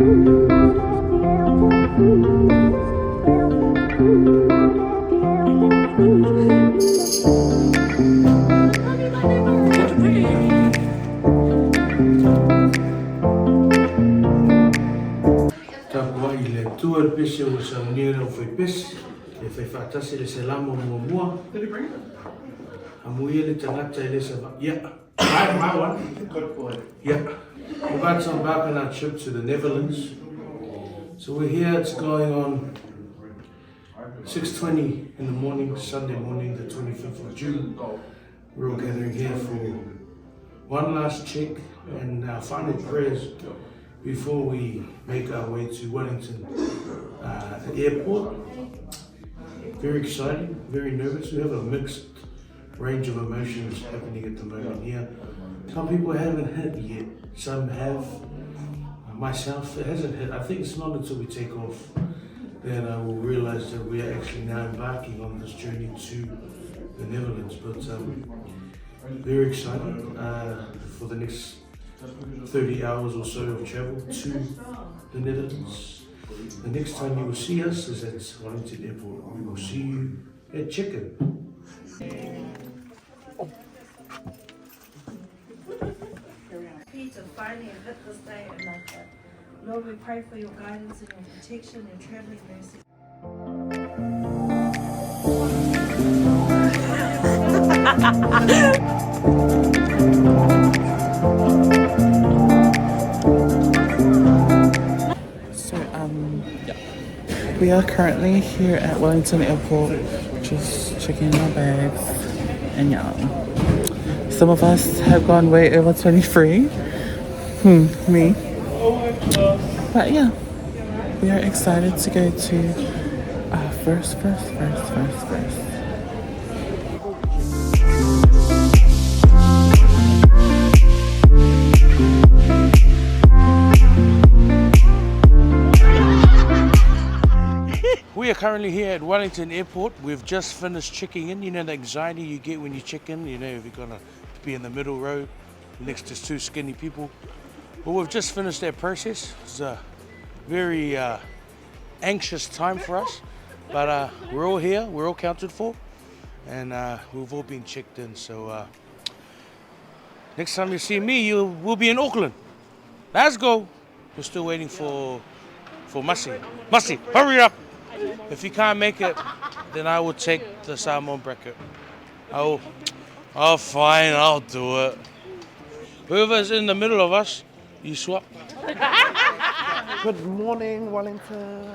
Tua pese o sa unira o foi pese, e fai whaatasi le se lamo mua. Amuia le tangata le se yeah. My one. Good boy. Yeah. We're about to embark on our trip to the Netherlands. So we're here, it's going on 6:20 in the morning, Sunday morning, the 25th of June. We're all gathering here for one last check and our final prayers before we make our way to Wellington airport. Very exciting, very nervous. We have a mixed range of emotions happening at the moment here. Some people haven't hit yet, some have. Myself, it hasn't hit. I think it's not until we take off that I will realize that we are actually now embarking on this journey to the Netherlands. But very excited for the next 30 hours or so of travel to the Netherlands. The next time you will see us is at Wellington Airport. We will see you at check-in. To finally hit this day and like that. Lord, we pray for your guidance and your protection and traveling mercy. We are currently here at Wellington Airport, just checking in our bags, and some of us have gone way over 23. Me. But yeah, we are excited to go to first. We are currently here at Wellington Airport. We've just finished checking in. You know the anxiety you get when you check in, you know, if you're gonna be in the middle row next to two skinny people. But we've just finished that process. It's a very anxious time for us, but we're all here, we're all counted for, and we've all been checked in. So next time you see me, we'll be in Auckland. Let's go. We're still waiting for Masi. Masi, hurry up. If you can't make it, then I will take the salmon bracket. Oh, fine, I'll do it. Whoever's in the middle of us, you swap. Good morning, Wellington.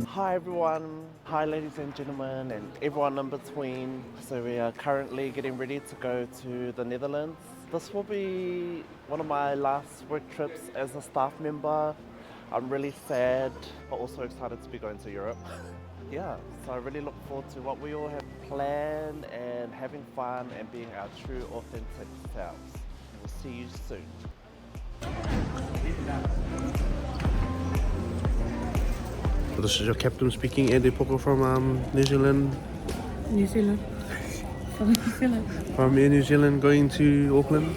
Hi everyone. Hi ladies and gentlemen and everyone in between. So we are currently getting ready to go to the Netherlands. This will be one of my last work trips as a staff member. I'm really sad, but also excited to be going to Europe. Yeah, so I really look forward to what we all have planned and having fun and being our true, authentic selves. We'll see you soon. This is your captain speaking, Andy Poko from New Zealand. New Zealand. From New Zealand. From New Zealand going to Auckland.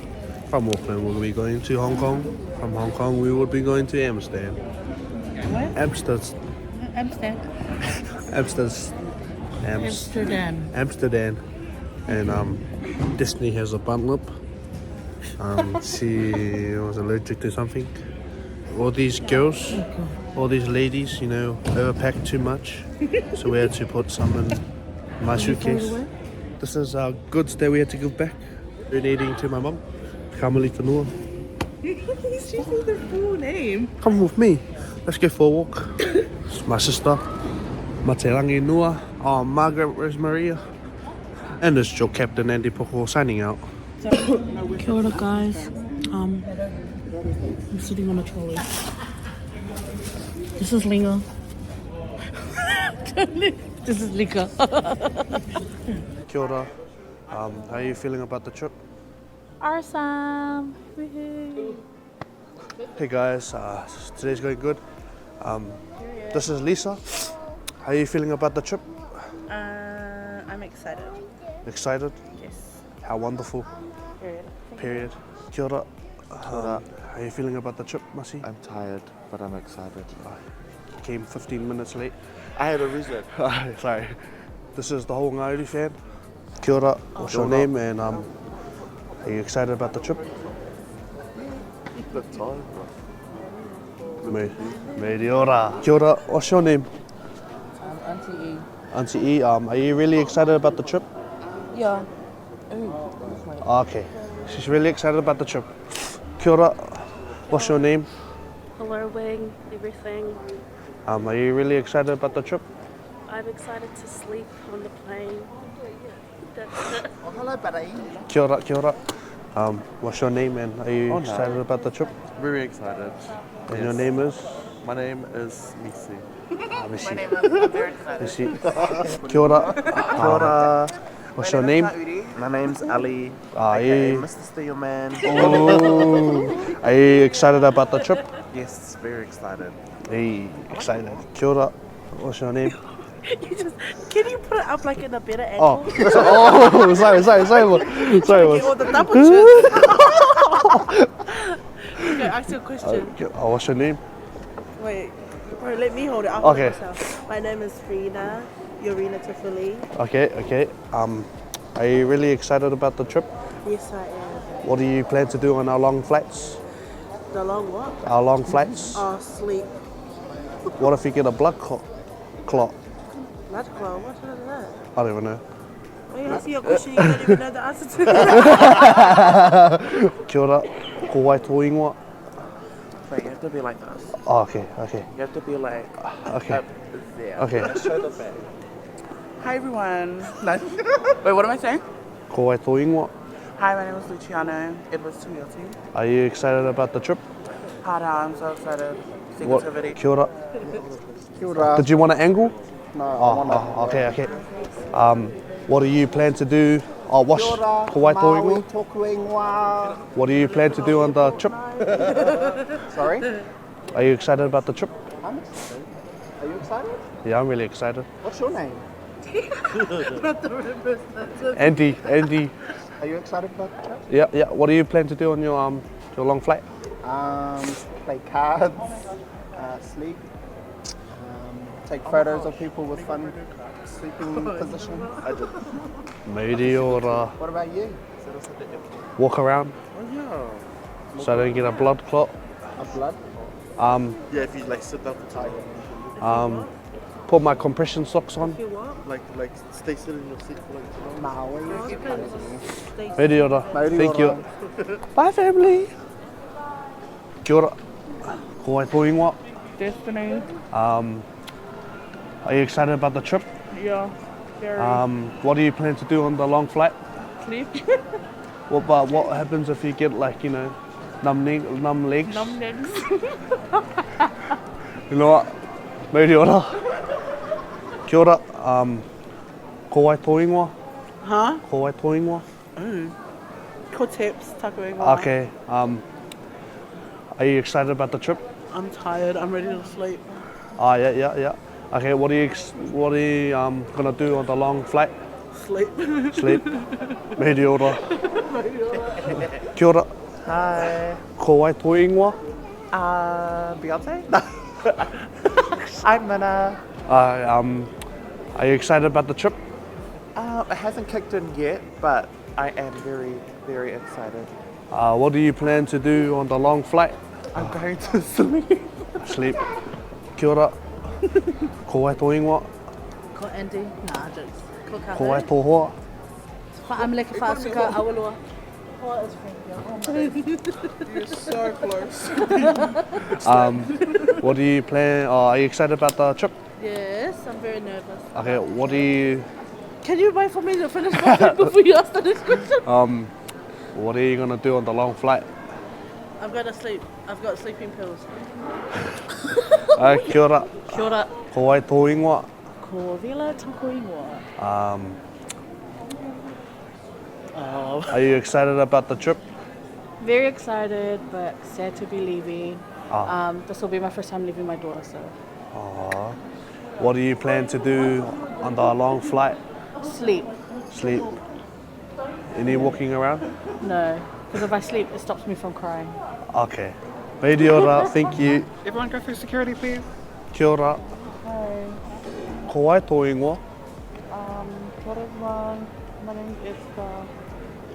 From Auckland we'll be going to Hong Kong. From Hong Kong we will be going to Amsterdam. Where? Amsterdam. And Destiny has a bun lip. She was allergic to something. All these girls, all these ladies, you know, overpacked too much. So we had to put some in my suitcase. This is our goods that we had to give back. Donating to my mum. Kamali Kanua. He's using the full name. Come with me. Let's go for a walk. It's my sister, Materangi Nua, Margaret Rosemaria, and it's your captain Andy Poko signing out. Kia ora guys. I'm sitting on a trolley. This is Linga. This is Lika. Kia ora. How are you feeling about the trip? Awesome. Woohoo. Hey guys, today's going good. This is Lisa. How are you feeling about the trip? I'm excited. Excited? Yes. How wonderful. Period. Thank period. Kia ora. How are you feeling about the trip, Masi? I'm tired, but I'm excited. Came 15 minutes late. I had a reason. Sorry. This is the whole Ngāori fan. Kia ora. What's your name and are you excited about the trip? Look tired, Me ora. Kia ora. What's your name? Auntie E. Auntie E. Are you really excited about the trip? Yeah. Okay. She's really excited about the trip. Kia ora. What's your name? Hello, Wing, everything. Are you really excited about the trip? I'm excited to sleep on the plane. That's it. Hello, buddy. Kia ora, kia ora. What's your name and are you excited about the trip? Very excited. And your name is? My name is Missy. Missy. I'm very excited. Missy. Kia ora. Kia ora. What's your name? My name's Ali. Are aka you, Mr. Steelman. oh, are you excited about the trip? Yes, very excited. Hey, excited. Kia ora. What's your name? Can you put it up like in a better angle? Oh, sorry. Sorry, Get all boss. the double chins. Okay, ask you a question. What's your name? Wait, bro, let me hold it. I'll hold Okay. it myself. My name is Rena, Yorina Tafuli. Okay. Are you really excited about the trip? Yes, I am. What do you plan to do on our long flights? The long what? Our long flights? Sleep. What if you get a blood clot? Blood clot? What is that? I don't even know. When you ask your question, you don't even know the answer to it. Kia ora. Ko wai tō ingoa. Wait, you have to be like this. Oh, okay. You have to be like Okay. up there. Okay. Show the back. Hi, everyone. Wait, what am I saying? Ko wai tō ingoa. Hi, my name is Luciano. It was Tumioti. Are you excited about the trip? Hard I'm so excited. What? Sensitivity. Kia ora. Kia ora. Did you want an angle? No, I want Okay. What do you plan to do? Oh, wash. Kia ora, Ko wai tō Maui, ingoa. tōku ingoa. What do you plan to do on the trip? Sorry? Are you excited about the trip? I'm excited. Are you excited? Yeah, I'm really excited. What's your name? Andy. Are you excited about the trip? Yeah. What do you plan to do on your long flight? Play cards, sleep, take photos of people with fun sleeping position. Maybe or What about you? walk around so I don't get a blood clot. A blood? Yeah, if you like sit up tight. Put my compression socks on. Like stay still in your seat for like Maui. Maybe or Mauri thank ora. you. Bye family. Kia ora. Ko wai tō ingoa. Destiny. Are you excited about the trip? Yeah. Very. What do you plan to do on the long flight? Sleep. What happens if you get like, numb legs? Numb legs. You know what? Maybe ora. Kia ora. Ko wai tō ingoa. Huh? Ko wai tō ingoa. Cool tips. Taco ingoa. Okay. Are you excited about the trip? I'm tired. I'm ready to sleep. Yeah. Okay, what are you gonna do on the long flight? Sleep. Sleep. Maybe ora. Kia ora. Hi. Ko wai tō ingoa. Beyonce? I'm Mana. Are you excited about the trip? It hasn't kicked in yet, but I am very, very excited. What do you plan to do on the long flight? I'm going to sleep. Sleep. Kia ora. Ko wai tō ingoa. Ko Andy, nah, jokes. Ko Kate. Ko wai tō hoa. Whaameleke whaasuka awalua. You're so close. What do you plan? Are you excited about the trip? Yes, I'm very nervous. Okay, what do you Can you wait for me to finish my food before you ask the next question? what are you gonna do on the long flight? I'm going to sleep. I've got sleeping pills. Kia ora. Kia ora. Ko wai tō ingoa. Ko Vila Taku Ingoa. Are you excited about the trip? Very excited, but sad to be leaving. This will be my first time leaving my daughter, so. What do you plan to do on the long flight? Sleep. Sleep. Any walking around? No. Because if I sleep, it stops me from crying. Okay. Media ora, thank you. Everyone go through security, please. Kia ora. Hi. Ko wai tō ingoa. What is one? My name is Esther.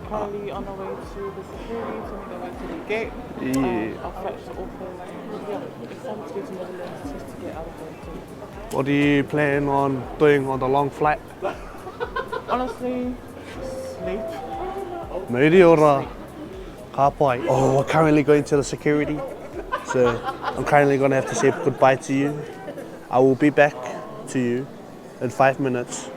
Currently on the way to the security to go back to the gate. Yeah. I'll fetch the Auckland. Yeah, excited to go to Netherlands just to get out of there. What do you plan on doing on the long flight? Honestly, sleep. Media ora. Ka pai. Oh, we're currently going to the security. So I'm currently going to have to say goodbye to you. I will be back to you in 5 minutes.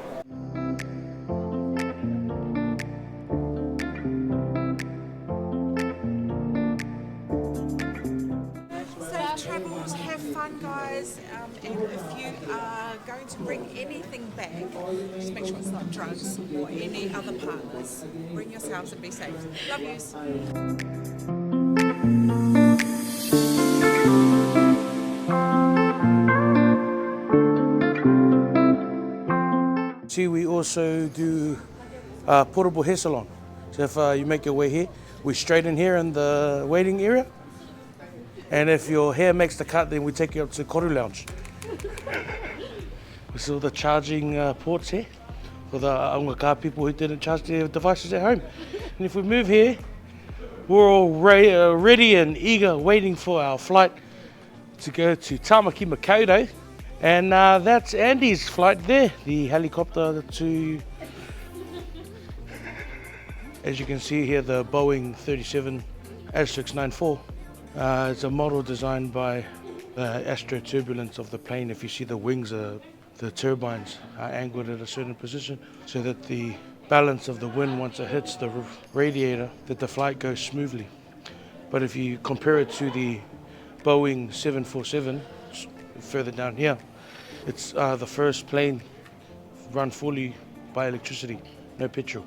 Safe travels, have fun guys, and if you are going to bring anything back, just make sure it's not drugs or any other partners. Bring yourselves and be safe. Love yous. See, we also do portable hair salon. So if you make your way here, we straighten here in the waiting area. And if your hair makes the cut, then we take you up to Koru Lounge. We saw the charging ports here for the aungaka people who didn't charge their devices at home. And if we move here, we're all ready and eager, waiting for our flight to go to Tamaki Makaurau. And that's Andy's flight there, the helicopter to, as you can see here, the Boeing 37-94. It's a model designed by the astroturbulence of the plane. If you see the wings, the turbines are angled at a certain position so that the balance of the wind, once it hits the radiator, that the flight goes smoothly. But if you compare it to the Boeing 747, further down here, it's the first plane run fully by electricity, no petrol.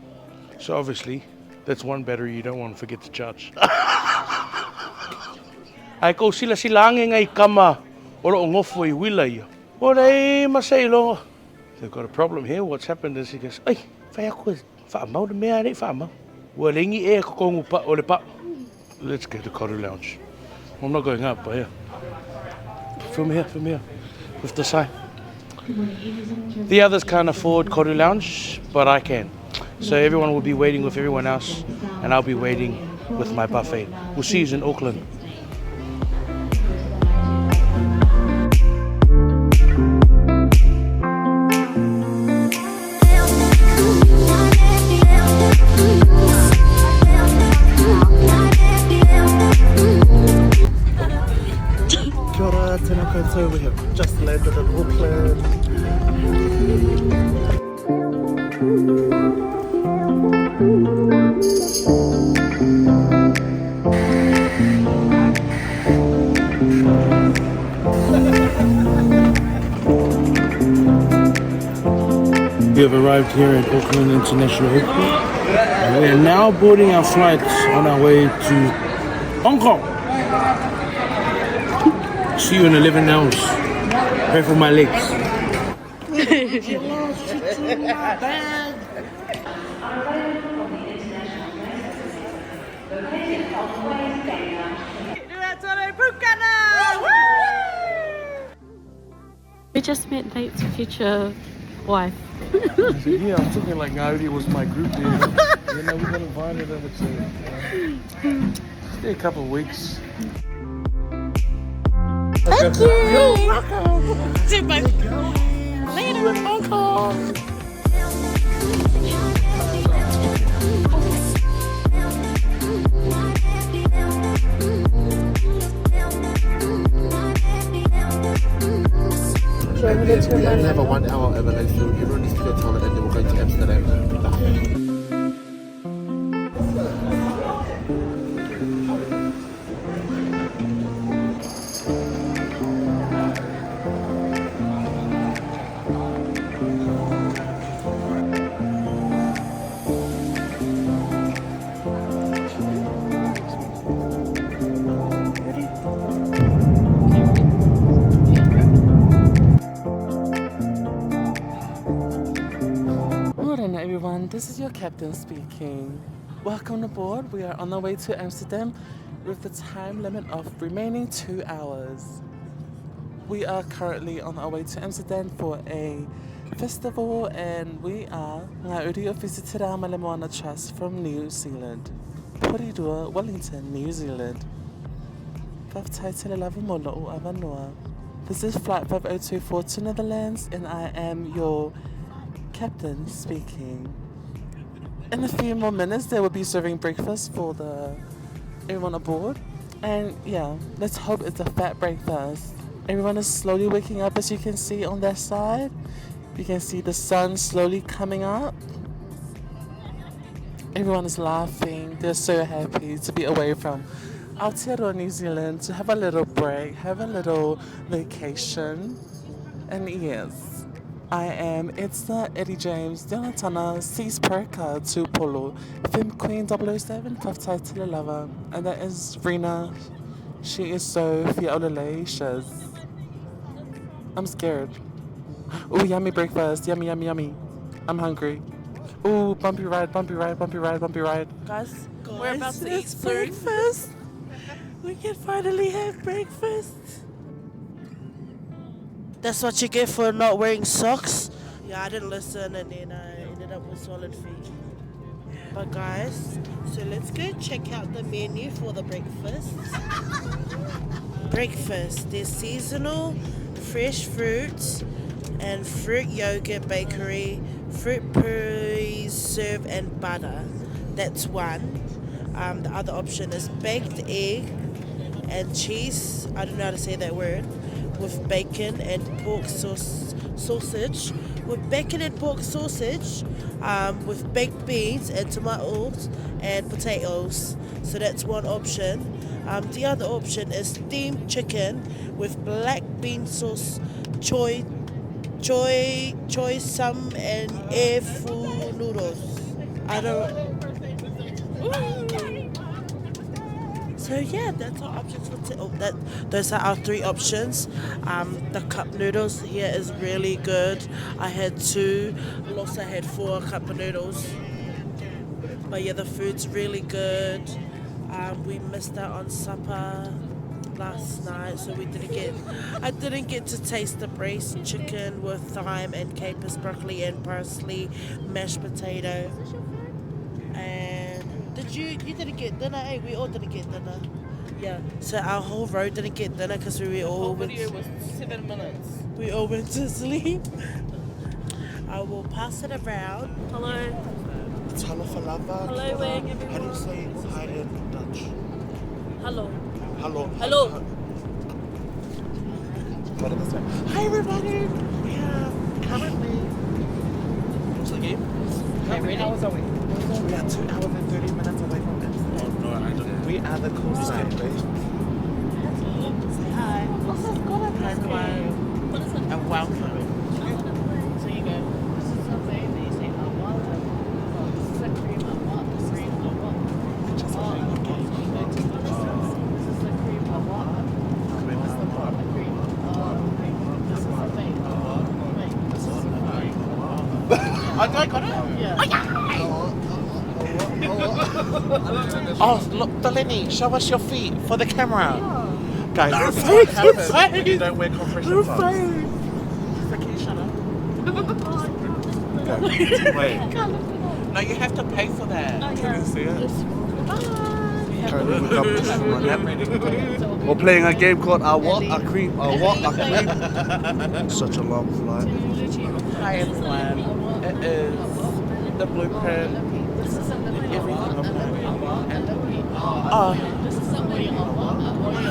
So obviously, that's one battery you don't want to forget to charge. Ai ko sila ange ngai kama oro ngofo I wila ia. Ore masai longa. They've got a problem here. What's happened is he goes, "Ai, whai ako wha mau de mea rei wha mau. Wa ringi e ko kongu pa ole pa." Let's go to Koru Lounge. I'm not going up, but yeah. From here, with the sign. The others can't afford Koru Lounge, but I can. So everyone will be waiting with everyone else, and I'll be waiting with my buffet. We'll see you in Auckland. Kia ora, tēnā koutou. We have just landed in Auckland. We have arrived here at Auckland International Airport. And we are now boarding our flights on our way to Hong Kong. See you in 11 hours. Pray for my legs. We just met Nate's future wife. Yeah, I'm thinking like Naudi was my group there. You know, we got invited over to stay a couple of weeks. Thank you! You're welcome! See you later in Hong Kong! We only have a 1 hour overlay, so everyone needs to go to the toilet and then we'll go to Amsterdam. Morning everyone, this is your captain speaking. Welcome aboard. We are on our way to Amsterdam with the time limit of remaining 2 hours. We are currently on our way to Amsterdam for a festival, and we are ngā uri o Visitera Malemoana Trust from New Zealand. Porirua, Wellington, New Zealand. Whaftai tele lava mola o Avanua. This is flight 5024 to Netherlands, and I am your captain speaking. In a few more minutes, they will be serving breakfast for everyone aboard. And yeah, let's hope it's a fat breakfast. Everyone is slowly waking up, as you can see on that side. You can see the sun slowly coming up. Everyone is laughing. They're so happy to be away from Aotearoa, New Zealand, to have a little break, have a little vacation. And yes, I am Edna Eddie James, Donatana, Cs Perka, Tupolo, Fem Queen 007, Paftai Lava, and that is Rena. She is so fiolalacious. I'm scared. Ooh, yummy breakfast. Yummy, yummy, yummy. I'm hungry. Ooh, bumpy ride, bumpy ride, bumpy ride, bumpy ride. Guys, we're about to eat breakfast. We can finally have breakfast. That's what you get for not wearing socks? Yeah, I didn't listen and then I ended up with solid feet. But guys, so let's go check out the menu for the breakfast. Breakfast, there's seasonal fresh fruits and fruit yogurt bakery, fruit preserve and butter. That's one. The other option is baked egg and cheese, I don't know how to say that word, with bacon and pork sausage, with bacon and pork sausage, with baked beans and tomatoes and potatoes. So that's one option. The other option is steamed chicken with black bean sauce, choy sum and air fu noodles. So yeah, that's our options for those are our three options. The cup noodles here is really good. I had 2, Losa had 4 cup of noodles. But yeah, the food's really good. We missed out on supper last night, so I didn't get to taste the braised chicken with thyme and capers, broccoli and parsley, mashed potato. And you didn't get dinner, eh? We all didn't get dinner. Yeah, so our whole row didn't get dinner because we all went. Video was 7 minutes. We all went to sleep. I will pass it around. Hello. It's halafalava. Hello, Wang, How do you everyone. say hi in Dutch? Hello. Hello. Hello. What did they say? Hi everybody. We are currently. What's the game? How many hours are we? We are 2 hours and 30 minutes away from Amsterdam. Oh no, I don't. We are the coastline. Say hi. Hi everyone. And welcome. So you go. This is something that you say what? This is a cream of what? This is cream of what? This is a cream of what? What's the part? A cream. This is a thing. Wait. This is a thing. Oh, do I got it? Yeah. Oh, look, Delaney, show us your feet for the camera. Guys, this is what happens when you don't wear compression socks. Freaking shut up. Wait. No, you have to pay for that. Can you see it? Currently we come just from a nap. We're playing a game called A What? A Cream? A What? A Cream? Such a long flight. Hi everyone. It is the blueprint. Everything of that.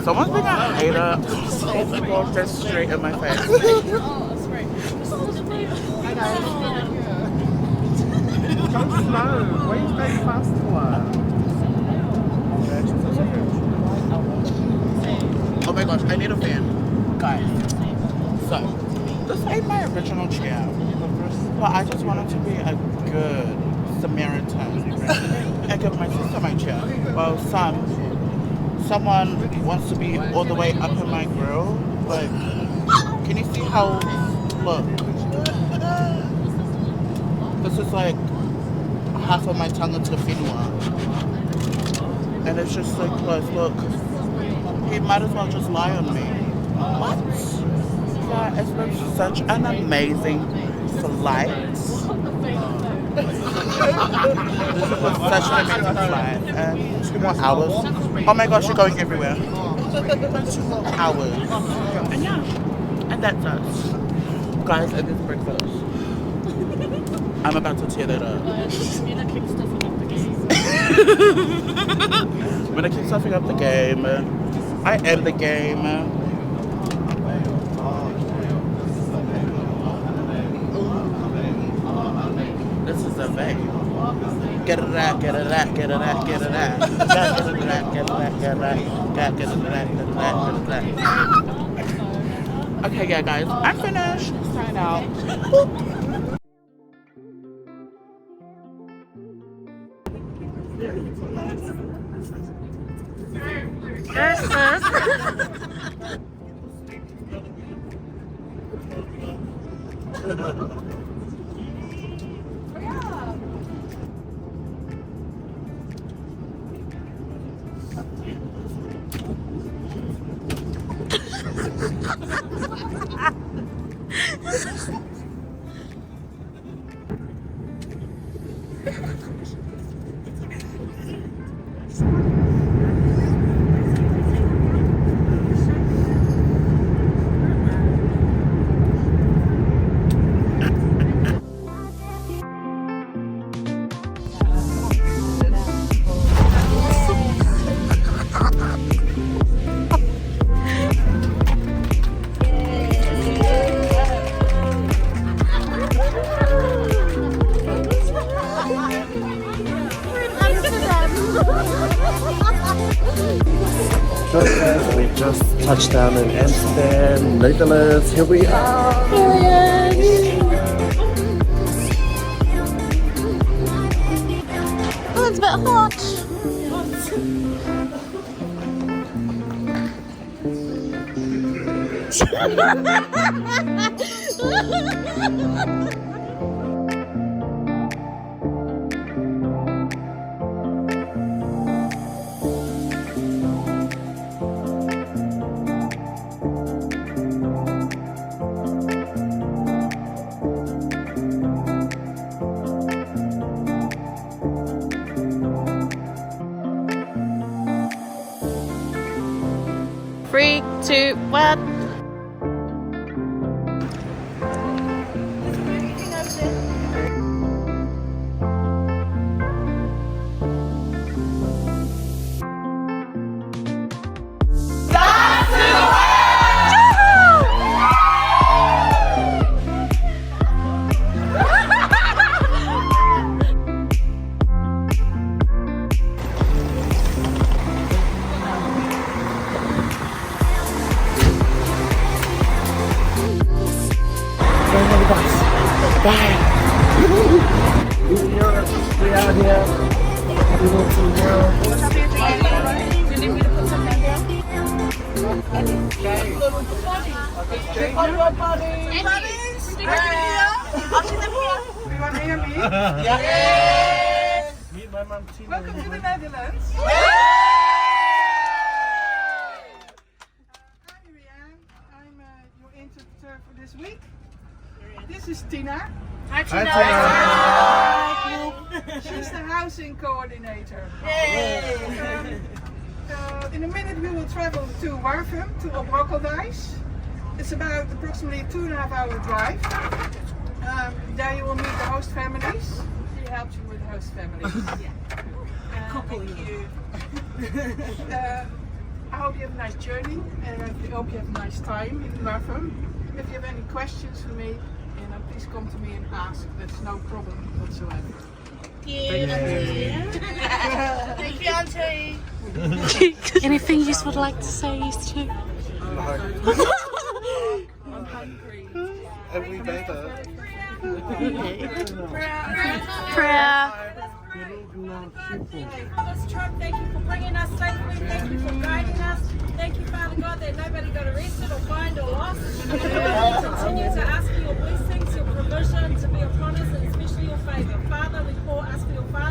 Someone's being a hater. Oh my god, that's straight in my face. Hi guys. Go slow. Why are you going fast for? Oh my gosh, I need a fan. Guys. So, this ain't my original chair. But I just wanted to be a good Samaritan. I give my sister my chair. Well, someone wants to be all the way up in my grill. Like, can you see how, look. This is like half of my tongue into whenua. And it's just so close. Look, he might as well just lie on me. What? Yeah, it's been such an amazing flight. This was such an amazing flight. And 2 more hours. Oh my gosh, you're going everywhere. 2 more hours. And yeah, and that's us. Guys, and it's breakfast. I'm about to tear that up. I'm gonna keep stuffing up the game. I am the game. This is a vein. Get it out, get it out, get it out, get it out. Get it out, get it out, get it out. Get it out, get it out, get it out. Okay, yeah, guys, I'm finished. Sign out. We just touched down in Amsterdam, Netherlands. Here we are. Oh, it's a bit hot. Three, two, one. Welcome to the Netherlands. I'm Rianne. I'm your interpreter for this week. This is Tina. Hi, Tina. She's the housing coordinator. In a minute we will travel to Warfum, to Obrokkeldijs. It's about approximately 2.5-hour drive. There you will meet the host families. She helps you with the host families. Thank you. I hope you have a nice journey and I hope you have a nice time in Warfum. If you have any questions for me, please come to me and ask. That's no problem whatsoever. Thank you, Auntie. Anything you would like to say, you two? I'm hungry. Every day, Prayer. This trip, thank you for bringing us safely, thank you for guiding us, thank you, Father God, that nobody got arrested or fined or lost. We continue to ask for your blessings, your provision to be upon us, and especially your favour. Father, we ask for your favour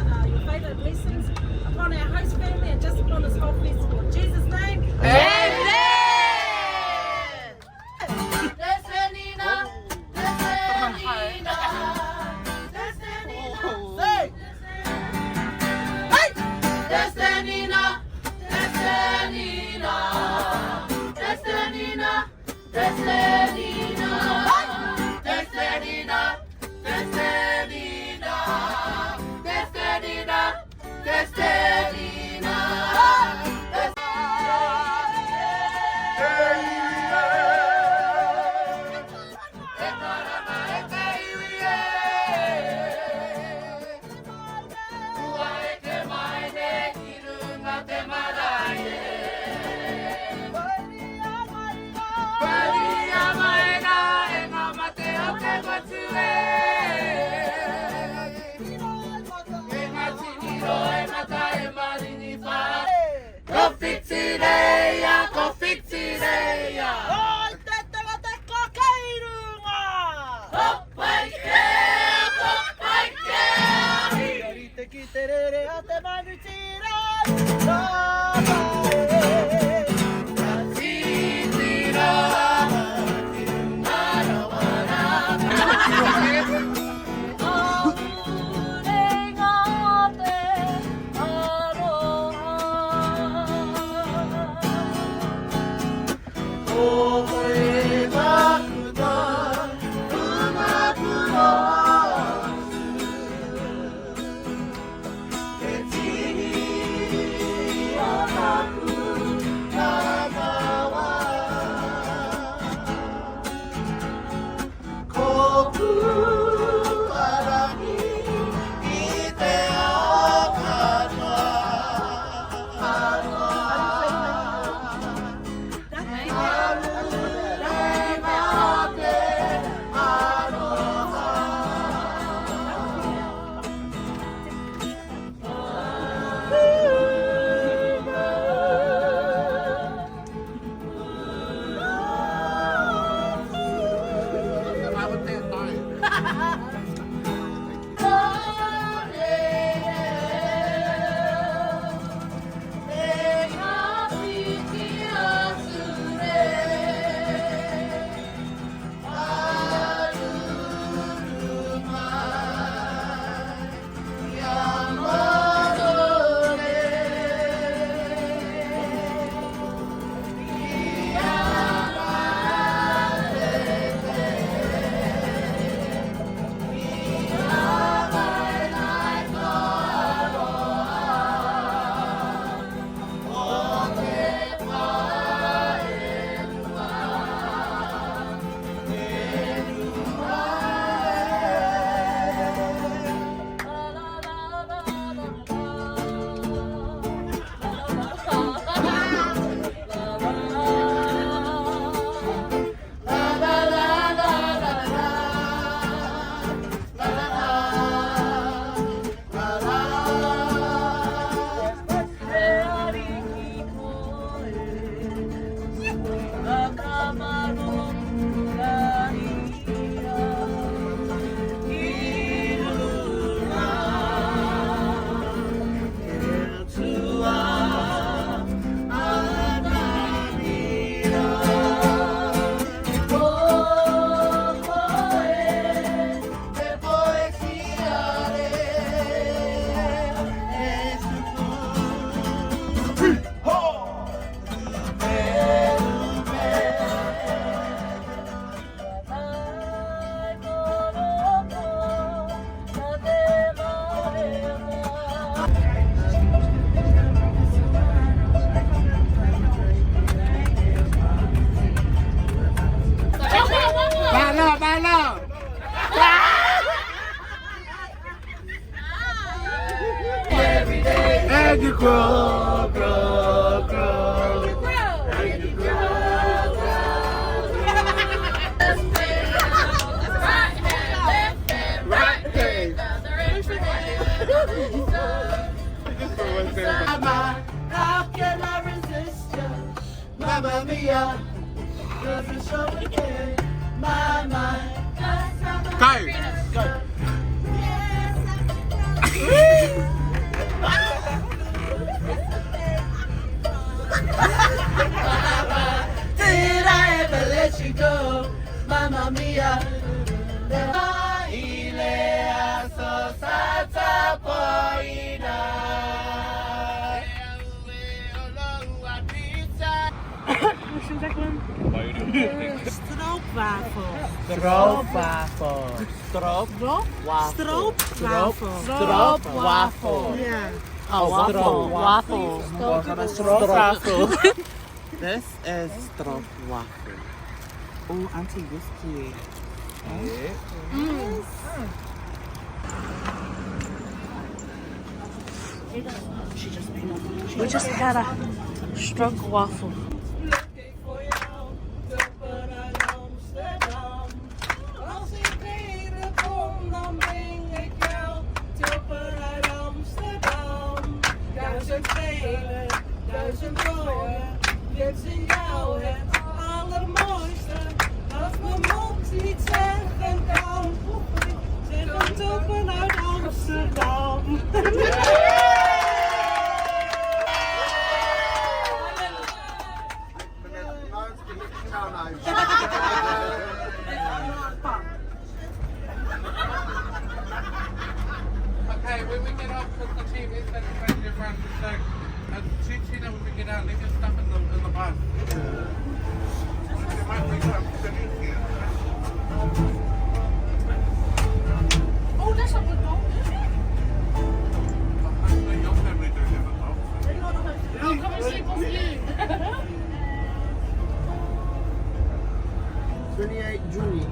And you grow, grow, grow. And you grow, right hand, right hand. How can I resist you? Mamma mia, doesn't show again. My mind. Go. Did I ever let you go, Mamma Mia? Stroopwafel. Stroopwafel. Yeah. Waffle. Stroopwafel. This is stroopwafel. Oh, Auntie Whiskey. We just had a stroopwafel. Duizend mooie, dit is in jou het allermooiste. Als mijn mond niet zeggen kan, zeg een toppen uit Amsterdam. Yeah, they get stuff in the bus. They might bring up the here. Oh, that's a good dog. The young family don't have a dog. Oh, come and sleep with you. 28 Juni.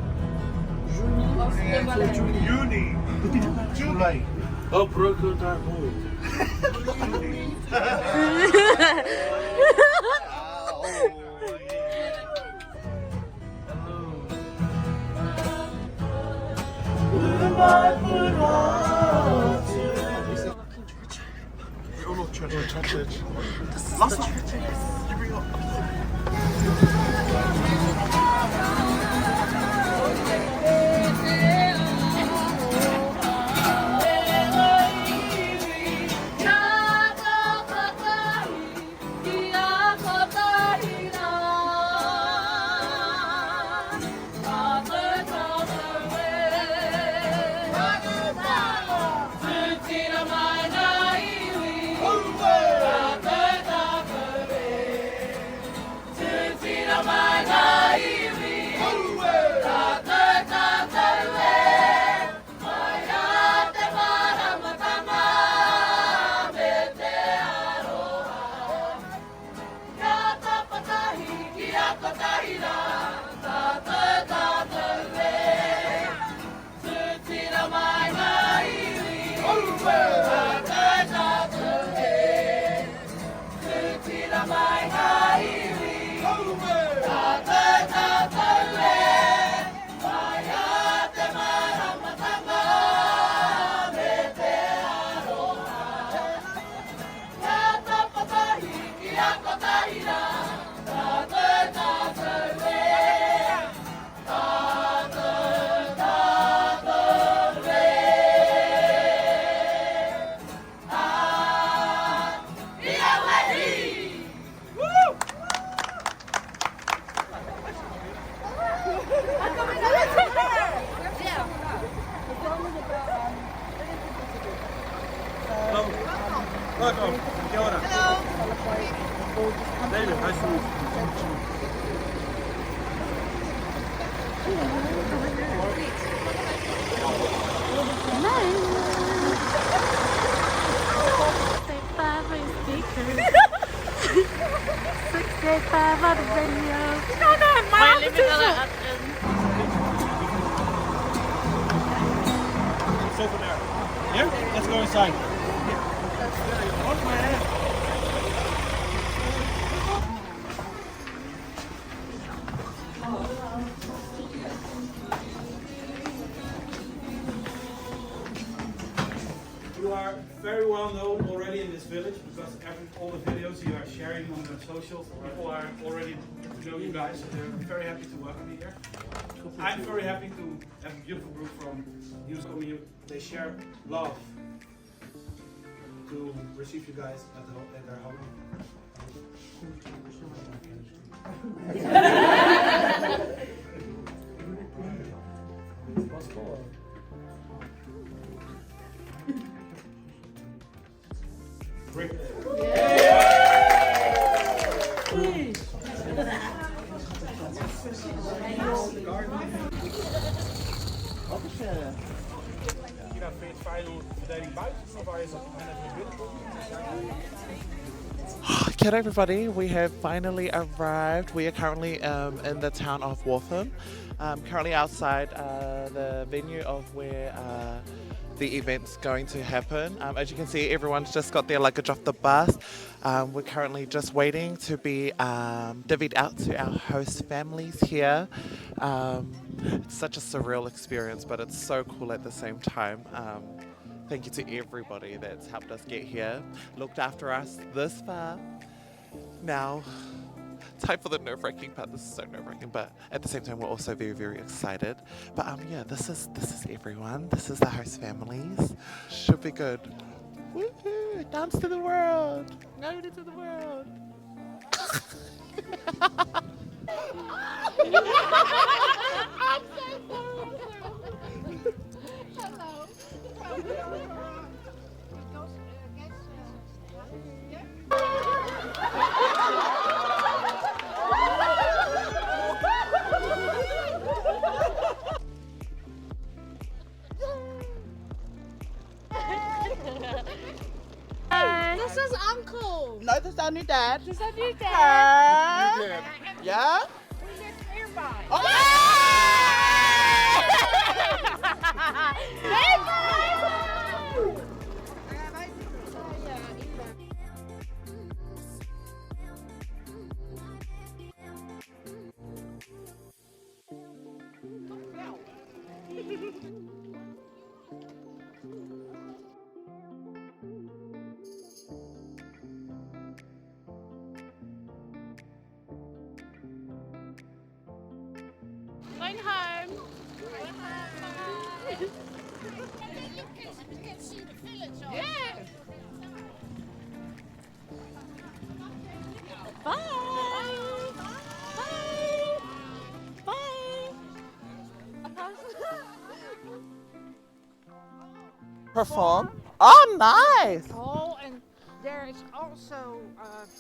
July. Oh, crocodile. Church. Last one. You bring up. Yeah, let's go inside. You are very well known already in this village because all the videos you are sharing on the socials, people are already know you guys, so they're very happy to welcome you here. I'm very happy to have a beautiful group from News Community. They share love to receive you guys at their home. Great. Kira, vind je het fijn om verdeling buiten of waar je het net binnenkomt? G'day everybody, we have finally arrived. We are currently in the town of Waltham, currently outside the venue of where the event's going to happen. As you can see, everyone's just got their luggage off the bus. We're currently just waiting to be divvied out to our host families here. It's such a surreal experience, but it's so cool at the same time. Thank you to everybody that's helped us get here, looked after us this far. Now, time for the nerve-wracking part. This is so nerve-wracking, but at the same time, we're also very, very excited. But yeah, this is everyone. This is the host families. Should be good. Woohoo! Dance to the world. Melody to the world. Hello. mijn dad. Is that your dad? Ja? We live nearby. Oh! Going home. You can see the village. Yeah. Perform? Oh, nice! Oh, and there is also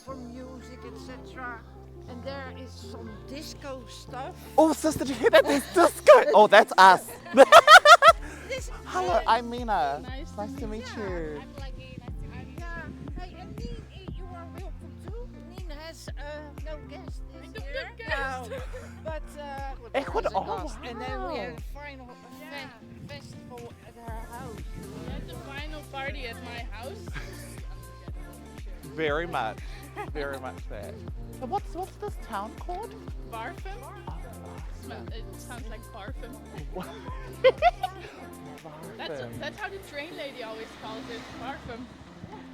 for music, etc. And there is some disco stuff. Oh, sis, did you hear that? There's disco. Oh, that's us. Hello, I'm Mina. Nice to meet you. I'm Blackie. Nice to meet you. Hey, and Neen, you are welcome too. Neen has no guest this year. No, but Ik word- as a oh, guest. And then we wow. had a final festival at her house. We had the final party at my house. Very much. Very much that. And what's this town called? Barfum. It sounds like parfum. That's how the train lady always calls it, parfum.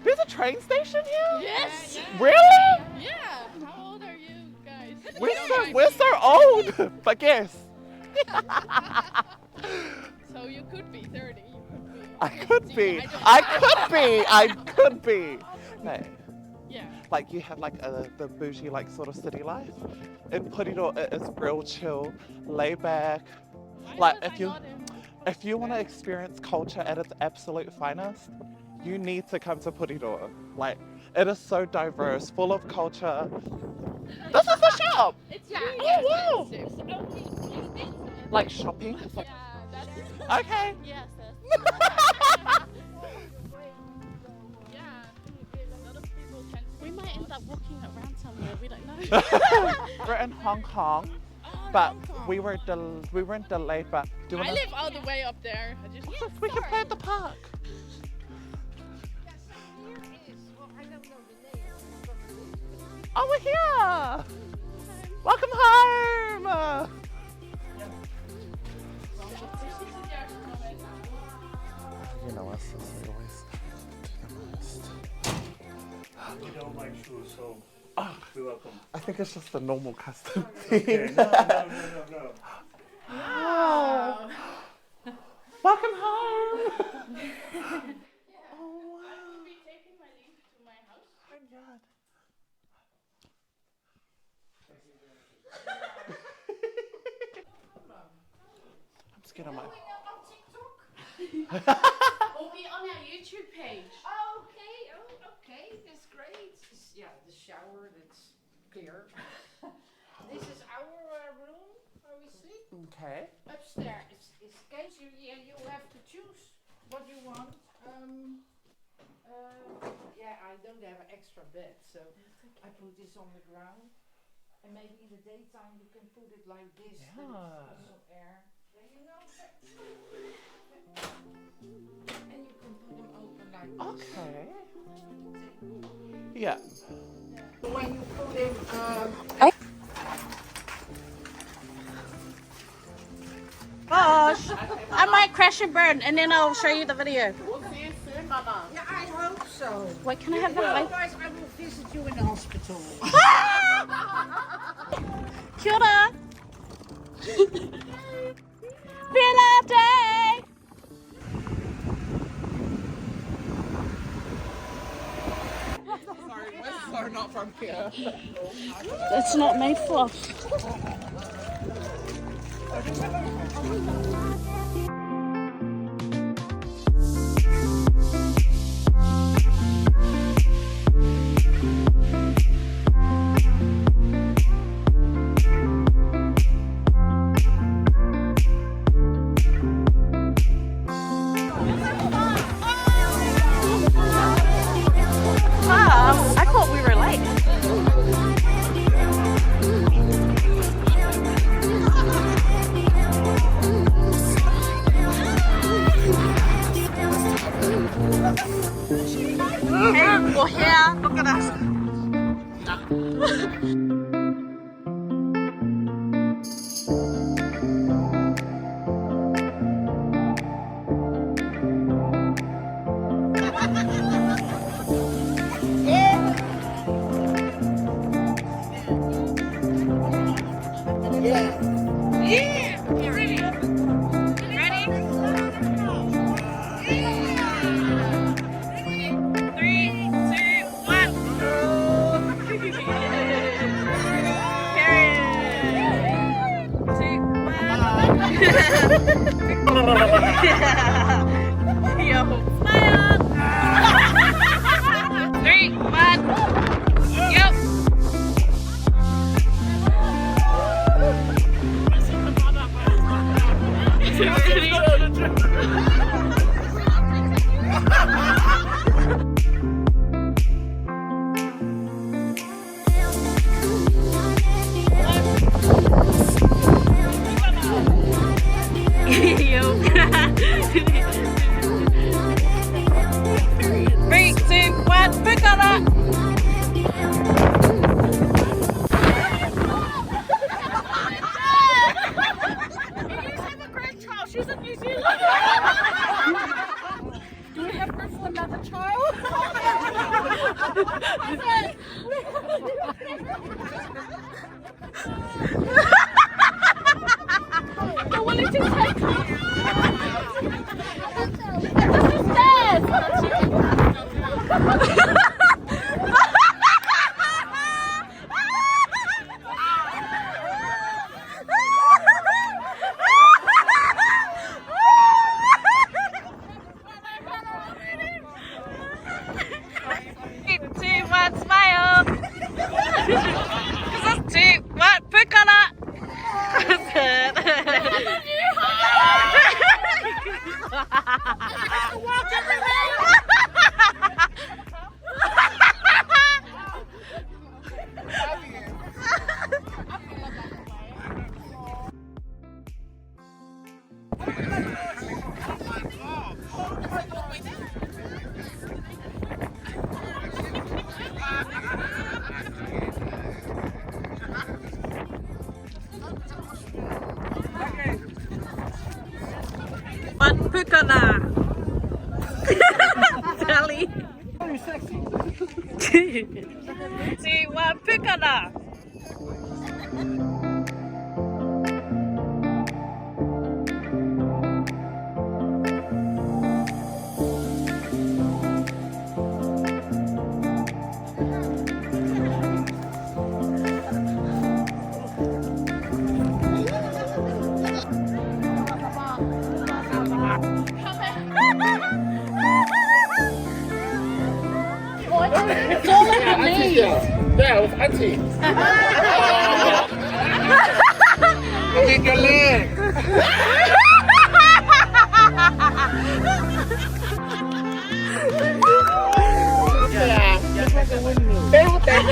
There's a train station here? Yes. Really? Yeah. How old are you guys? We're so old. But guess. So you could be 30. You could be. I could be. I I could be. Hey. Yeah. Like you have like the bougie like sort of city life. In Puriro it is real chill, lay back. Like if you want to experience culture at its absolute finest, you need to come to Puriro. Like it is so diverse, full of culture. This is the shop. It's really Oh, wow. expensive. Like shopping. Yeah, that's Okay. yes. We might end up walking around somewhere. We don't know. We're in Hong Kong, but we were delayed. But do you I wanna? live all the way up there. I just We can play at the park. Oh, we're here. Welcome home. You know us, we always do the most. We don't like shoes, so you're welcome. I think it's just a normal custom Okay, thing. no. Wow. Welcome home. Oh, wow. I will be taking my leave to my house. My God. I'm scared of my. We'll be on our YouTube page. Okay, that's great. Yeah, the shower, that's clear. This is our room where we sleep. Okay. Upstairs is case you have to choose what you want. Yeah, I don't have an extra bed, so I put this on the ground. And maybe in the daytime you can put it like this. Yeah. With some air. Then you know. And you can put them open like this. Okay. Yeah. When you put them, Gosh, I might crash and burn, and then I'll show you the video. We'll see you soon, Mama. yeah, I hope so. Wait, can I have that? Otherwise, I will visit you in the hospital. Kia ora. Pilate. Sorry, we're not from here. It's not made for us. I thought we were late. Ready? Ready? 3, 2, 1. Yo, smile. 3, 1. Yep. Yo. 3, 2, 1, pick on that. She's in New Zealand. Do we have room for another child? You're willing to take her? This is sad. Smile. This is 2, 1, pick on it. One pukana. Sally. Very sexy. 2, 1 pukana. It's all in your knees. Yeah, with Auntie. Look at your leg. Yeah. Stay with that.